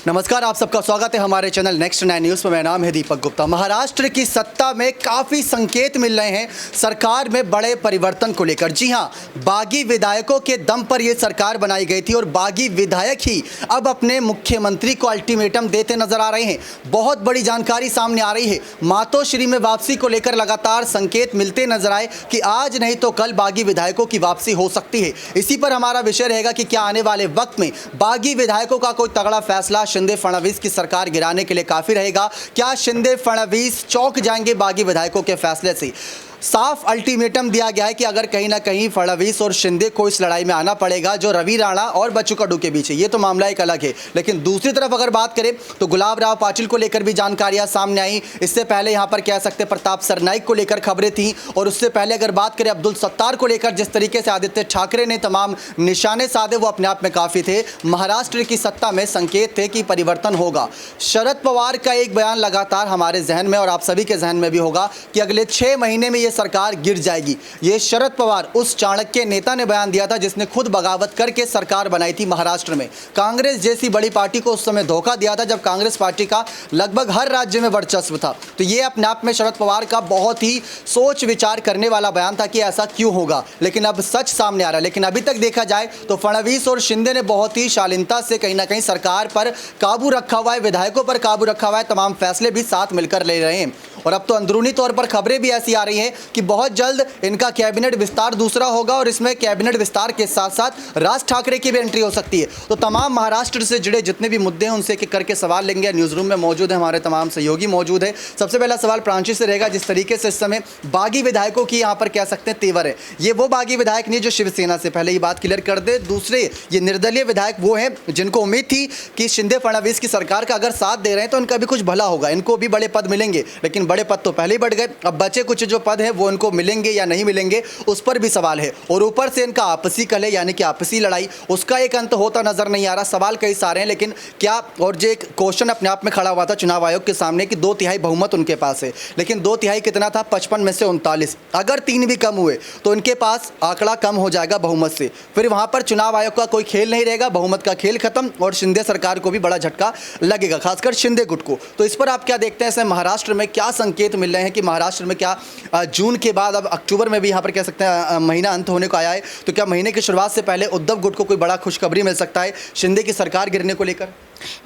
नमस्कार, आप सबका स्वागत है हमारे चैनल नेक्स्ट 9 न्यूज़ में। मेरा नाम है दीपक गुप्ता। महाराष्ट्र की सत्ता में काफ़ी संकेत मिल रहे हैं सरकार में बड़े परिवर्तन को लेकर। जी हां, बागी विधायकों के दम पर यह सरकार बनाई गई थी और बागी विधायक ही अब अपने मुख्यमंत्री को अल्टीमेटम देते नजर आ रहे हैं। बहुत बड़ी जानकारी सामने आ रही है। मातोश्री में वापसी को लेकर लगातार संकेत मिलते नजर आए कि आज नहीं तो कल बागी विधायकों की वापसी हो सकती है। इसी पर हमारा विषय रहेगा कि क्या आने वाले वक्त में बागी विधायकों का कोई तगड़ा फैसला शिंदे फडणवीस की सरकार गिराने के लिए काफी रहेगा। क्या शिंदे फडणवीस चौंक जाएंगे बागी विधायकों के फैसले से? साफ अल्टीमेटम दिया गया है कि अगर कहीं ना कहीं फडणवीस और शिंदे को इस लड़ाई में आना पड़ेगा जो रवि राणा और बच्चू कडू के बीच है। ये तो मामला एक अलग है, लेकिन दूसरी तरफ अगर बात करें तो गुलाब राव पाटिल को लेकर भी जानकारियां सामने आई। इससे पहले यहां पर कह सकते प्रताप सरनाइक को लेकर खबरें थी, और उससे पहले अगर बात करें अब्दुल सत्तार को लेकर जिस तरीके से आदित्य ठाकरे ने तमाम निशाने साधे वो अपने आप में काफ़ी थे। महाराष्ट्र की सत्ता में संकेत थे कि परिवर्तन होगा। शरद पवार का एक बयान लगातार हमारे जहन में और आप सभी के जहन में भी होगा कि अगले 6 महीने में सरकार गिर जाएगी। ये शरद पवार उस चाणक्य नेता ने बयान दिया था जिसने खुद बगावत करके सरकार बनाई थी महाराष्ट्र में। कांग्रेस जैसी बड़ी पार्टी को उस समय धोखा दिया था जब कांग्रेस पार्टी का लगभग हर राज्य में वर्चस्व था। तो ये अपने आप में शरद पवार का बहुत ही सोच विचार करने वाला बयान था कि ऐसा क्यों होगा, लेकिन अब सच सामने आ रहा है। लेकिन अभी तक देखा जाए तो फडणवीस और शिंदे ने बहुत ही शालीनता से कहीं ना कहीं सरकार पर काबू रखा हुआ है, विधायकों पर काबू रखा हुआ है, तमाम फैसले भी साथ मिलकर ले रहे हैं। और अब तो अंदरूनी तौर पर खबरें भी ऐसी आ रही हैं कि बहुत जल्द इनका कैबिनेट विस्तार दूसरा होगा और इसमें कैबिनेट विस्तार के साथ साथ राज ठाकरे की भी एंट्री हो सकती है। तो तमाम महाराष्ट्र से जुड़े जितने भी मुद्दे हैं उनसे एक करके सवाल लेंगे। न्यूज़ रूम में मौजूद है हमारे तमाम सहयोगी मौजूद है। सबसे पहला सवाल प्रांशी से रहेगा। जिस तरीके से इस समय बागी विधायकों की यहाँ पर कह सकते हैं तेवर है, ये वो बागी विधायक नहीं जो शिवसेना से, पहले ये बात क्लियर कर दे। दूसरे ये निर्दलीय विधायक वो हैं जिनको उम्मीद थी कि शिंदे फडणवीस की सरकार का अगर साथ दे रहे हैं तो इनका भी कुछ भला होगा, इनको भी बड़े पद मिलेंगे। लेकिन बड़े पद तो पहले ही बढ़ गए, अब बचे कुछ जो पद हैं वो इनको मिलेंगे या नहीं मिलेंगे उस पर भी सवाल है। और ऊपर से इनका आपसी कलह यानी कि आपसी लड़ाई, उसका एक अंत होता नजर नहीं आ रहा। सवाल कई सारे हैं, लेकिन क्या, और जो एक क्वेश्चन अपने आप में खड़ा हुआ था चुनाव आयोग के सामने कि 2/3 बहुमत उनके पास है, लेकिन 2/3 कितना था? 55 में से 39। अगर 3 भी कम हुए तो इनके पास आंकड़ा कम हो जाएगा बहुमत से। फिर वहां पर चुनाव आयोग का कोई खेल नहीं रहेगा, बहुमत का खेल खत्म और शिंदे सरकार को भी बड़ा झटका लगेगा, खासकर शिंदे गुट को। तो इस पर आप क्या देखते हैं? महाराष्ट्र में क्या संकेत मिल रहे हैं कि महाराष्ट्र में क्या जून के बाद, अब अक्टूबर में भी यहाँ पर कह सकते हैं महीना अंत होने को आया है, तो क्या महीने की शुरुआत से पहले उद्धव गुट को कोई बड़ा खुशखबरी मिल सकता है शिंदे की सरकार गिरने को लेकर?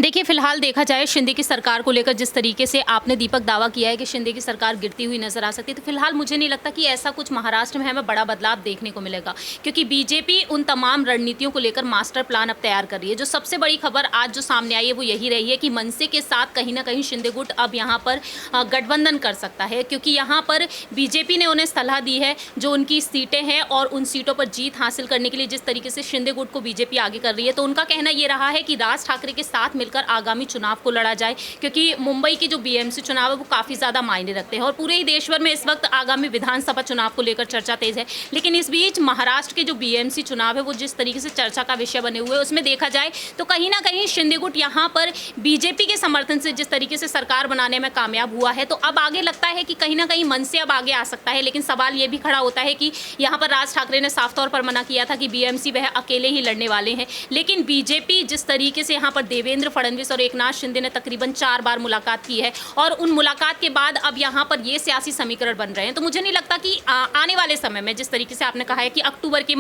देखिए, फिलहाल देखा जाए शिंदे की सरकार को लेकर जिस तरीके से आपने दीपक दावा किया है कि शिंदे की सरकार गिरती हुई नजर आ सकती है, तो फिलहाल मुझे नहीं लगता कि ऐसा कुछ महाराष्ट्र में हमें बड़ा बदलाव देखने को मिलेगा, क्योंकि बीजेपी उन तमाम रणनीतियों को लेकर मास्टर प्लान अब तैयार कर रही है। जो सबसे बड़ी खबर आज जो सामने आई है वो यही रही है कि मनसे के साथ कहीं ना कहीं शिंदे गुट अब यहाँ पर गठबंधन कर सकता है, क्योंकि यहाँ पर बीजेपी ने उन्हें सलाह दी है जो उनकी सीटें हैं और उन सीटों पर जीत हासिल करने के लिए जिस तरीके से शिंदे गुट को बीजेपी आगे कर रही है, तो उनका कहना ये रहा है कि राज ठाकरे के साथ मिलकर आगामी चुनाव को लड़ा जाए, क्योंकि मुंबई की जो बीएमसी चुनाव है वो काफ़ी ज़्यादा मायने रखते हैं और पूरे ही देश भर में इस वक्त आगामी विधानसभा चुनाव को लेकर चर्चा तेज है। लेकिन इस बीच महाराष्ट्र के जो बीएमसी चुनाव है वो जिस तरीके से चर्चा का विषय बने हुए, उसमें देखा जाए तो कहीं ना कहीं शिंदे गुट यहाँ पर बीजेपी के समर्थन से जिस तरीके से सरकार बनाने में कामयाब हुआ है, तो अब आगे लगता है कि कहीं ना कहीं मन से अब आगे आ सकता है। लेकिन सवाल ये भी खड़ा होता है कि यहाँ पर राज ठाकरे ने साफ तौर पर मना किया था कि बीएमसी वह अकेले ही लड़ने वाले हैं, लेकिन बीजेपी जिस तरीके से यहाँ पर देवेंद्र फडणवीस और एकनाथ शिंदे ने तकरीबन 4 बार मुलाकात की है और उन मुलाकात के बाद अब यहाँ पर ये सियासी समीकरण बन रहे हैं, तो मुझे नहीं लगता कि आने वाले समय में जिस तरीके से आपने कहा है कि अक्टूबर के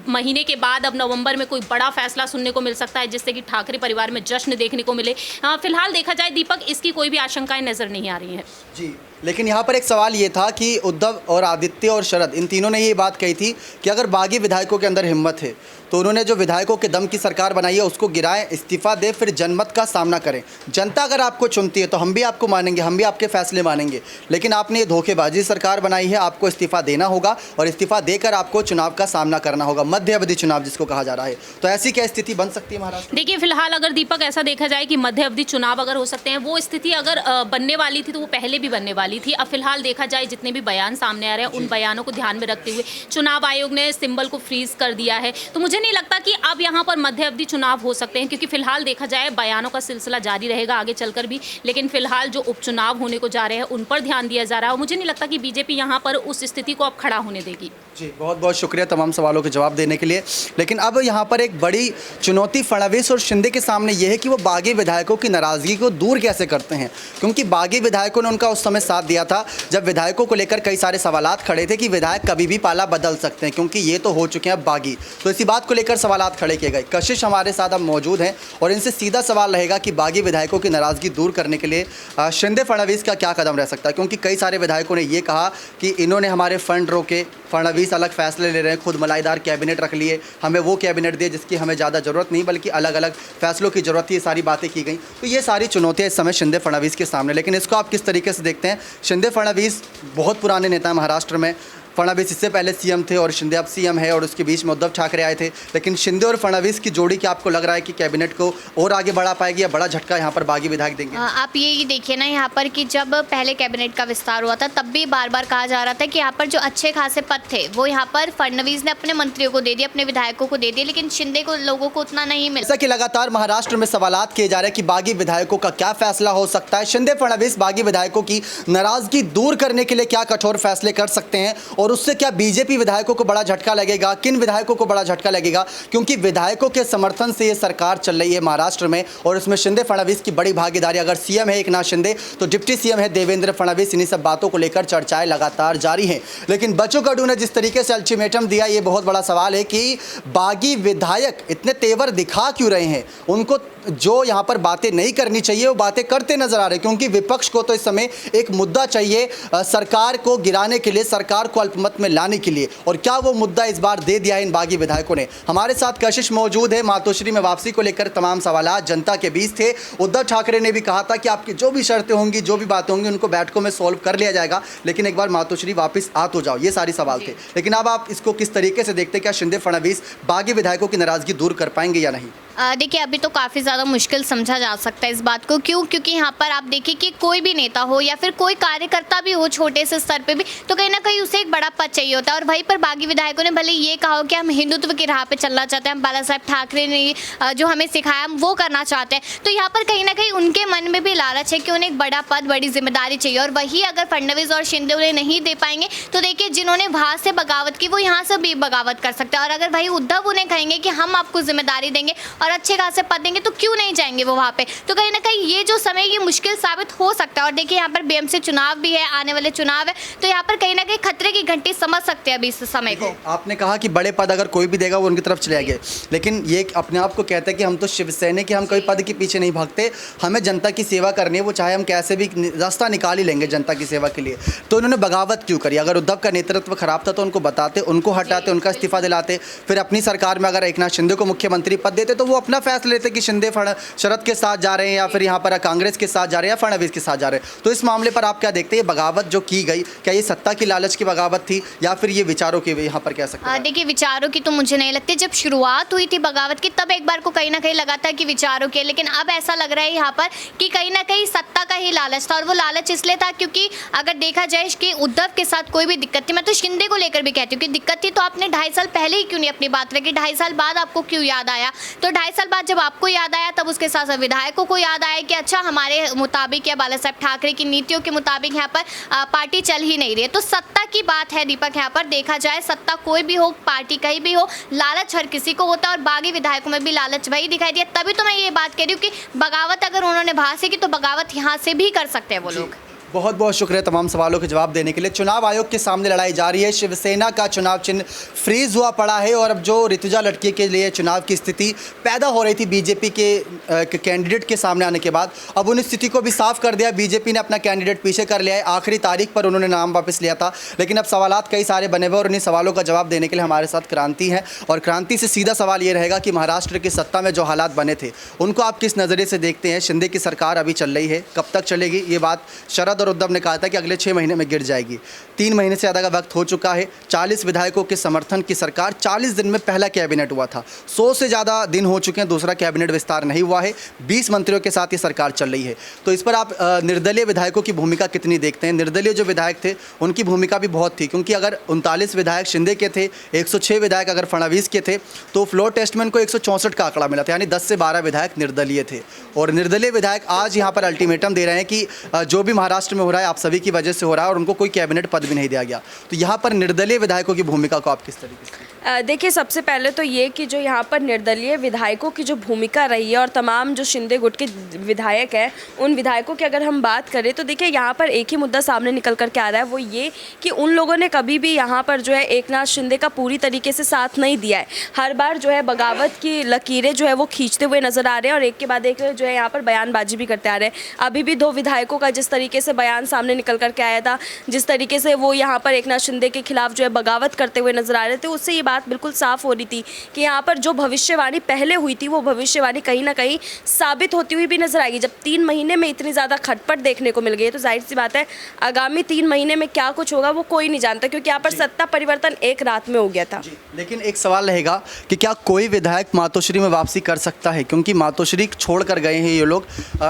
महीने के बाद अब नवंबर में कोई बड़ा फैसला सुनने को मिल सकता है जिससे कि ठाकरे परिवार में जश्न देखने को मिले। फिलहाल देखा जाए दीपक, इसकी कोई भी आशंकाएं नजर नहीं आ रही हैं जी। लेकिन यहाँ पर एक सवाल ये था कि उद्धव और आदित्य और शरद, इन तीनों ने ये बात कही थी कि अगर बागी विधायकों के अंदर हिम्मत है तो उन्होंने जो विधायकों के दम की सरकार बनाई है उसको गिराएं, इस्तीफा दे, फिर जनमत का सामना करें। जनता अगर आपको चुनती है तो हम भी आपको मानेंगे, हम भी आपके फैसले मानेंगे। लेकिन आपने ये धोखेबाजी सरकार बनाई है, आपको इस्तीफा देना होगा और इस्तीफा देकर आपको चुनाव का सामना करना होगा, मध्य अवधि चुनाव जिसको कहा जा रहा है। तो ऐसी क्या स्थिति बन सकती है महाराष्ट्र? देखिए, फिलहाल अगर दीपक ऐसा देखा जाए कि मध्य अवधि चुनाव अगर हो सकते हैं, वो स्थिति अगर बनने वाली थी तो वो पहले भी बनने वाली थी। अब फिलहाल देखा जाए जितने भी बयान सामने आ रहे हैं उन बयानों को ध्यान में रखते हुए चुनाव आयोग ने सिंबल को फ्रीज कर दिया है, तो मुझे मुझे नहीं लगता कि अब यहाँ पर मध्य अवधि चुनाव हो सकते हैं, क्योंकि फिलहाल देखा जाए बयानों का सिलसिला जारी रहेगा आगे चलकर भी, लेकिन फिलहाल जो उपचुनाव होने को जा रहे हैं उन पर ध्यान दिया जा रहा है और मुझे नहीं लगता कि बीजेपी यहाँ पर उस स्थिति को अब खड़ा होने देगी। जी, बहुत बहुत शुक्रिया तमाम सवालों के जवाब देने के लिए। लेकिन अब यहाँ पर एक बड़ी चुनौती फडणवीस और शिंदे के सामने ये है कि वो बागी विधायकों की नाराज़गी को दूर कैसे करते हैं, क्योंकि बागी विधायकों ने उनका उस समय साथ दिया था जब विधायकों को लेकर कई सारे सवालात खड़े थे कि विधायक कभी भी पाला बदल सकते हैं, क्योंकि ये तो हो चुके हैं अब बागी। तो इसी बात को लेकर सवालात खड़े किए गए। कशिश हमारे साथ अब मौजूद हैं और इनसे सीधा सवाल रहेगा कि बागी विधायकों की नाराज़गी दूर करने के लिए शिंदे फडणवीस का क्या कदम रह सकता है, क्योंकि कई सारे विधायकों ने ये कहा कि इन्होंने हमारे फंड रोके, फडणवीस अलग फैसले ले रहे हैं, खुद मलाईदार कैबिनेट रख लिए, हमें वो कैबिनेट दिए जिसकी हमें ज़्यादा ज़रूरत नहीं बल्कि अलग अलग फैसलों की ज़रूरत थी, ये सारी बातें की गई। तो ये सारी चुनौतियाँ इस समय शिंदे फडणवीस के सामने। लेकिन इसको आप किस तरीके से देखते हैं? शिंदे फडणवीस बहुत पुराने नेता हैं महाराष्ट्र में। फडणवीस इससे पहले सीएम थे और शिंदे अब सीएम है और उसके बीच में उद्धव ठाकरे आए थे। लेकिन शिंदे और फडणवीस की जोड़ी क्या आपको लग रहा है कि कैबिनेट को और आगे बढ़ा पाएगी या बड़ा झटका यहाँ पर बागी विधायक देंगे? आप ये देखिए ना यहाँ पर कि जब पहले कैबिनेट का विस्तार हुआ था तब भी बार बार कहा जा रहा था कि यहाँ पर जो अच्छे खासे पद थे वो यहाँ पर फडणवीस ने अपने मंत्रियों को दे दिए, अपने विधायकों को दे दिए, लेकिन शिंदे को लोगों को उतना नहीं मिला। जैसा कि लगातार महाराष्ट्र में सवालात किए जा रहे हैं कि बागी विधायकों का क्या फैसला हो सकता है, शिंदे फडणवीस बागी विधायकों की नाराजगी दूर करने के लिए क्या कठोर फैसले कर सकते हैं और उससे क्या बीजेपी विधायकों को बड़ा झटका लगेगा, किन विधायकों को बड़ा झटका लगेगा, क्योंकि विधायकों के समर्थन से ये सरकार चल रही है महाराष्ट्र में और इसमें शिंदे फडणवीस की बड़ी भागीदारी। अगर सीएम है एकनाथ शिंदे तो डिप्टी सीएम है देवेंद्र फडणवीस। इन्हीं सब बातों को लेकर चर्चाएं लगातार जारी हैं। लेकिन बच्चू कडू ने जिस तरीके से अल्टीमेटम दिया, ये बहुत बड़ा सवाल है कि बागी विधायक इतने तेवर दिखा क्यों रहे हैं। उनको जो यहाँ पर बातें नहीं करनी चाहिए वो बातें करते नजर आ रहे हैं, क्योंकि विपक्ष को तो इस समय एक मुद्दा चाहिए सरकार को गिराने के लिए, सरकार को अल्पमत में लाने के लिए, और क्या वो मुद्दा इस बार दे दिया है इन बागी विधायकों ने। हमारे साथ कशिश मौजूद है। मातोश्री में वापसी को लेकर तमाम सवालात जनता के बीच थे। उद्धव ठाकरे ने भी कहा था कि आपकी जो भी शर्तें होंगी, जो भी बातें होंगी, उनको बैठकों में सॉल्व कर लिया जाएगा, लेकिन एक बार मातोश्री वापस आ तो जाओ, ये सारी सवाल थे। लेकिन अब आप इसको किस तरीके से देखते हैं, क्या शिंदे फडणवीस बागी विधायकों की नाराजगी दूर कर पाएंगे या नहीं? देखिए अभी तो काफ़ी ज़्यादा मुश्किल समझा जा सकता है इस बात को। क्यों? क्योंकि यहाँ पर आप देखिए कि कोई भी नेता हो या फिर कोई कार्यकर्ता भी हो छोटे से स्तर पे भी, तो कहीं ना कहीं उसे एक बड़ा पद चाहिए होता है। और वहीं पर बागी विधायकों ने भले ये कहा हो कि हम हिंदुत्व की राह पे चलना चाहते हैं, हम बाला साहब ठाकरे ने जो हमें सिखाया हम वो करना चाहते हैं, तो यहाँ पर कहीं ना कहीं उनके मन में भी लालच है कि उन्हें एक बड़ा पद, बड़ी जिम्मेदारी चाहिए। और वही अगर फडणवीस और शिंदे उन्हें नहीं दे पाएंगे तो देखिए जिन्होंने वहाँ से बगावत की वो यहाँ से भी बगावत कर सकते हैं। और अगर वही उद्धव उन्हें कहेंगे कि हम आपको जिम्मेदारी देंगे और अच्छे खासे पद देंगे तो क्यों नहीं जाएंगे वो वहाँ पे। तो कहीं ना कहीं ये जो समय ये मुश्किल साबित हो सकता है। और देखिए यहाँ पर बीएमसी चुनाव भी है, आने वाले चुनाव है, तो यहाँ पर कहीं ना कहीं खतरे की घंटी समझ सकते हैं अभी इस समय को। आपने कहा कि बड़े पद अगर कोई भी देगा वो उनकी तरफ चले जाएंगे, लेकिन ये अपने आप को कहते हैं कि हम तो शिवसेना के, हम कोई पद के पीछे नहीं भागते, हमें जनता की सेवा करनी है, वो चाहे हम कैसे भी रास्ता निकाल ही लेंगे जनता की सेवा के लिए। तो उन्होंने बगावत क्यों करी? अगर उद्धव का नेतृत्व खराब था तो उनको बताते, उनको हटाते, उनका इस्तीफा दिलाते, फिर अपनी सरकार में अगर एकनाथ शिंदे को मुख्यमंत्री पद देते तो वो अपना फैसला लेते कि शिंदे शरद के साथ जा रहे हैं या फिर यहाँ पर कांग्रेस के साथ जा रहे हैं या फडणवीस के साथ जा रहे हैं। तो इस मामले पर आप क्या देखते हैं, ये बगावत जो की गई, क्या ये सत्ता की लालच की बगावत थी या फिर ये विचारों की यहाँ पर कह सकते हैं? देखिए विचारों की तो मुझे नहीं लगती। जब शुरुआत हुई थी बगावत की तब एक बार को कहीं ना कहीं लगा था कि विचारों के, लेकिन अब ऐसा लग रहा है यहाँ पर कि कहीं ना कहीं सत्ता का ही लालच था। और वो लालच इसलिए था क्योंकि अगर देखा जाए कि उद्धव के साथ कोई भी दिक्कत थी, मैं तो शिंदे को लेकर भी कहती हूँ कि दिक्कत थी तो आपने 2.5 साल पहले ही क्यों नहीं अपनी बात रखी, 2.5 साल बाद आपको क्यों याद आया? तो 2.5 साल बाद जब आपको याद आया तब उसके साथ साथ विधायकों को याद आया कि अच्छा हमारे मुताबिक या बाला साहब ठाकरे की नीतियों के मुताबिक यहाँ पर पार्टी चल ही नहीं रही है। तो सत्ता की बात है दीपक, यहाँ पर देखा जाए सत्ता कोई भी हो, पार्टी कहीं भी हो, लालच हर किसी को होता है और बागी विधायकों में भी लालच वही दिखाई दिया। तभी तो मैं ये बात कह रही हूँ कि बगावत अगर उन्होंने वहाँ से की तो बगावत यहाँ से भी कर सकते हैं वो लोग। बहुत बहुत शुक्रिया तमाम सवालों के जवाब देने के लिए। चुनाव आयोग के सामने लड़ाई जारी है। शिवसेना का चुनाव चिन्ह फ्रीज हुआ पड़ा है और अब जो ऋतुजा लड़की के लिए चुनाव की स्थिति पैदा हो रही थी बीजेपी के कैंडिडेट के सामने आने के बाद, अब उन स्थिति को भी साफ कर दिया। बीजेपी ने अपना कैंडिडेट पीछे कर लिया है, आखिरी तारीख पर उन्होंने नाम वापस लिया था, लेकिन अब सवालात कई सारे बने हुए और उन्हीं सवालों का जवाब देने के लिए हमारे साथ क्रांति है। और क्रांति से सीधा सवाल ये रहेगा कि महाराष्ट्र की सत्ता में जो हालात बने थे उनको आप किस नज़रिए से देखते हैं? शिंदे की सरकार अभी चल रही है, कब तक चलेगी? ये बात शरद और और उद्धव ने कहा था कि अगले 6 महीने में गिर जाएगी। 3 महीने से ज़्यादा का वक्त हो चुका है। 40 विधायकों के समर्थन की सरकार, 40 दिन में पहला कैबिनेट हुआ था। 100 से ज़्यादा दिन हो चुके हैं, दूसरा कैबिनेट विस्तार नहीं हुआ है। 20 मंत्रियों के साथ ये सरकार चल रही है। तो इस पर आप निर्दलीय विधायकों की भूमिका कितनी देखते हैं? निर्दलीय जो विधायक थे उनकी भूमिका भी बहुत थी, क्योंकि अगर 39 विधायक शिंदे के थे, 106 विधायक अगर फडणवीस के थे, तो फ्लोर टेस्ट में उनको 164 का आंकड़ा मिला था, यानी 10 से 12 विधायक निर्दलीय थे। और निर्दलीय विधायक आज यहाँ पर अल्टीमेटम दे रहे हैं कि जो भी महाराष्ट्र में हो रहा है आप सभी की वजह से हो रहा है, और उनको कोई कैबिनेट पद भी नहीं दिया गया। तो यहाँ पर निर्दलीय विधायकों की भूमिका को आप किस तरीके से? देखिए, सबसे पहले तो ये कि जो यहाँ पर निर्दलीय विधायकों की जो भूमिका रही है और तमाम जो शिंदे गुट के विधायक हैं उन विधायकों की अगर हम बात करें तो देखिए यहाँ पर एक ही मुद्दा सामने निकल कर के आ रहा है, वो ये कि उन लोगों ने कभी भी यहाँ पर जो है एकनाथ शिंदे का पूरी तरीके से साथ नहीं दिया है। हर बार जो है बगावत की लकीरें जो है वो खींचते हुए नजर आ रहे हैं और एक के बाद एक जो है यहाँ पर बयानबाजी भी करते आ रहे हैं। अभी भी 2 विधायकों का जिस तरीके से बयान सामने निकल कर के आया था, जिस तरीके से वो यहाँ पर एकनाथ शिंदे के खिलाफ जो है बगावत करते हुए नजर आ रहे थे, उससे ये बात बिल्कुल साफ हो रही थी कि यहाँ पर जो भविष्यवाणी पहले हुई थी वो भविष्यवाणी कहीं ना कहीं साबित होती हुई भी नजर आएगी। जब 3 महीने में इतनी ज़्यादा खटपट देखने को मिल गई है तो जाहिर सी बात है आगामी 3 महीने में क्या कुछ होगा वो कोई नहीं जानता, क्योंकि यहाँ पर सत्ता परिवर्तन एक रात में हो गया था। लेकिन एक सवाल रहेगा कि क्या कोई विधायक मातोश्री में वापसी कर सकता है? क्योंकि मातोश्री छोड़ कर गए हैं ये लोग।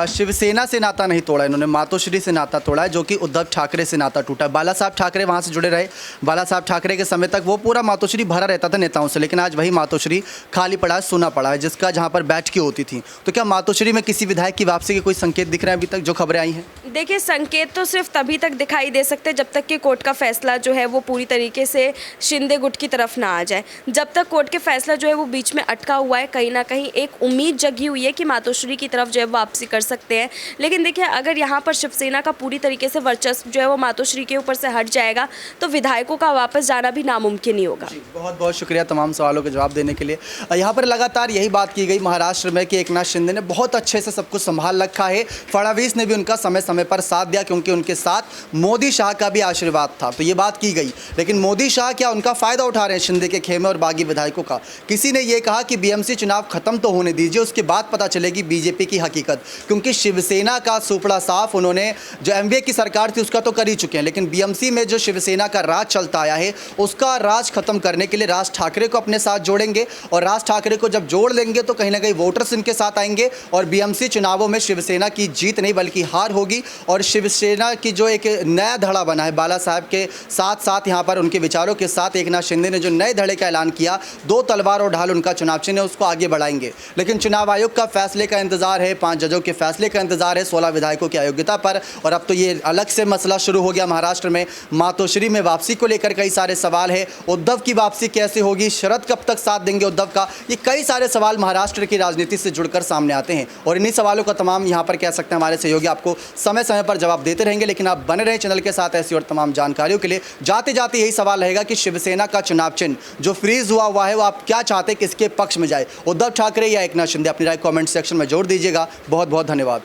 शिवसेना से नाता नहीं तोड़ा इन्होंने, मातोश्री से नाता तोड़ा है, जो कि उद्धव ठाकरे से नाता टूटा। बाला साहब ठाकरे वहाँ से जुड़े रहे। बाला साहब ठाकरे के समय तक वो पूरा मातोश्री भरा रहता था नेताओं से, लेकिन आज वही मातोश्री खाली पड़ा है, सुना पड़ा है, जिसका जहाँ पर बैठकें होती थी। तो क्या मातोश्री में किसी विधायक की वापसी के कोई संकेत दिख रहे हैं अभी तक जो खबरें आई हैं? देखिए, संकेत तो सिर्फ तभी तक दिखाई दे सकते हैं जब तक कि कोर्ट का फैसला जो है वो पूरी तरीके से शिंदे गुट की तरफ ना आ जाए। जब तक कोर्ट के फैसला जो है वो बीच में अटका हुआ है, कहीं ना कहीं एक उम्मीद जगी हुई है कि मातोश्री की तरफ जो है वापसी कर सकते हैं। लेकिन देखिए, अगर यहाँ पर शिवसेना का पूरी तरीके से वर्चस्व जो है वो मातोश्री के ऊपर से हट जाएगा तो विधायकों का वापस जाना भी नामुमकिन ही होगा। बहुत बहुत शुक्रिया तमाम सवालों के जवाब देने के लिए। यहाँ पर लगातार यही बात की गई महाराष्ट्र में कि एकनाथ शिंदे ने बहुत अच्छे से सब कुछ संभाल रखा है। फडणवीस ने भी उनका समय समय पर साथ दिया, क्योंकि उनके साथ मोदी शाह का भी आशीर्वाद था। तो ये बात की गई, लेकिन मोदी शाह क्या उनका फ़ायदा उठा रहे हैं शिंदे के खेमे और बागी विधायकों का? किसी ने ये कहा कि बीएमसी चुनाव खत्म तो होने दीजिए, उसके बाद पता चलेगी बीजेपी की हकीकत, क्योंकि शिवसेना का सुपड़ा साफ उन्होंने जो एमवीए की सरकार थी उसका तो कर ही चुके हैं, लेकिन बीएमसी में जो शिवसेना का राज चलता आया है उसका राज खत्म करने के लिए राज ठाकरे को अपने साथ जोड़ेंगे, और राज ठाकरे को जब जोड़ लेंगे तो कहीं ना कहीं वोटर्स इनके साथ आएंगे और बीएमसी चुनावों में शिवसेना की जीत नहीं बल्कि हार होगी। और शिवसेना की जो एक नया धड़ा बना है बाला साहब के साथ साथ यहाँ पर उनके विचारों के साथ एकनाथ शिंदे ने जो नए धड़े का ऐलान किया, 2 तलवार और ढाल उनका चुनाव चिन्ह है, उसको आगे बढ़ाएंगे। लेकिन चुनाव आयोग का फैसले का इंतजार है, 5 जजों के फैसले का इंतजार है 16 विधायकों की अयोग्यता पर। और अब तो ये अलग से मसला शुरू हो गया महाराष्ट्र में, मातोश्री में वापसी को लेकर कई सारे सवाल है। उद्धव की वापसी कैसे होगी, शरद कब तक साथ देंगे उद्धव का, ये कई सारे सवाल महाराष्ट्र की राजनीति से जुड़कर सामने आते हैं। और इन्हीं सवालों का तमाम यहाँ पर कह सकते हैं हमारे सहयोगी आपको समय समय पर जवाब देते रहेंगे। लेकिन आप बने रहें चैनल के साथ ऐसी और तमाम जानकारियों के लिए। जाते जाते यही सवाल रहेगा कि शिवसेना का चुनाव चिन्ह जो फ्रीज हुआ है वो आप क्या चाहते हैं किसके पक्ष में जाए, उद्धव ठाकरे या एकनाथ शिंदे? अपनी राय कमेंट सेक्शन में जोड़ दीजिएगा। बहुत बहुत धन्यवाद।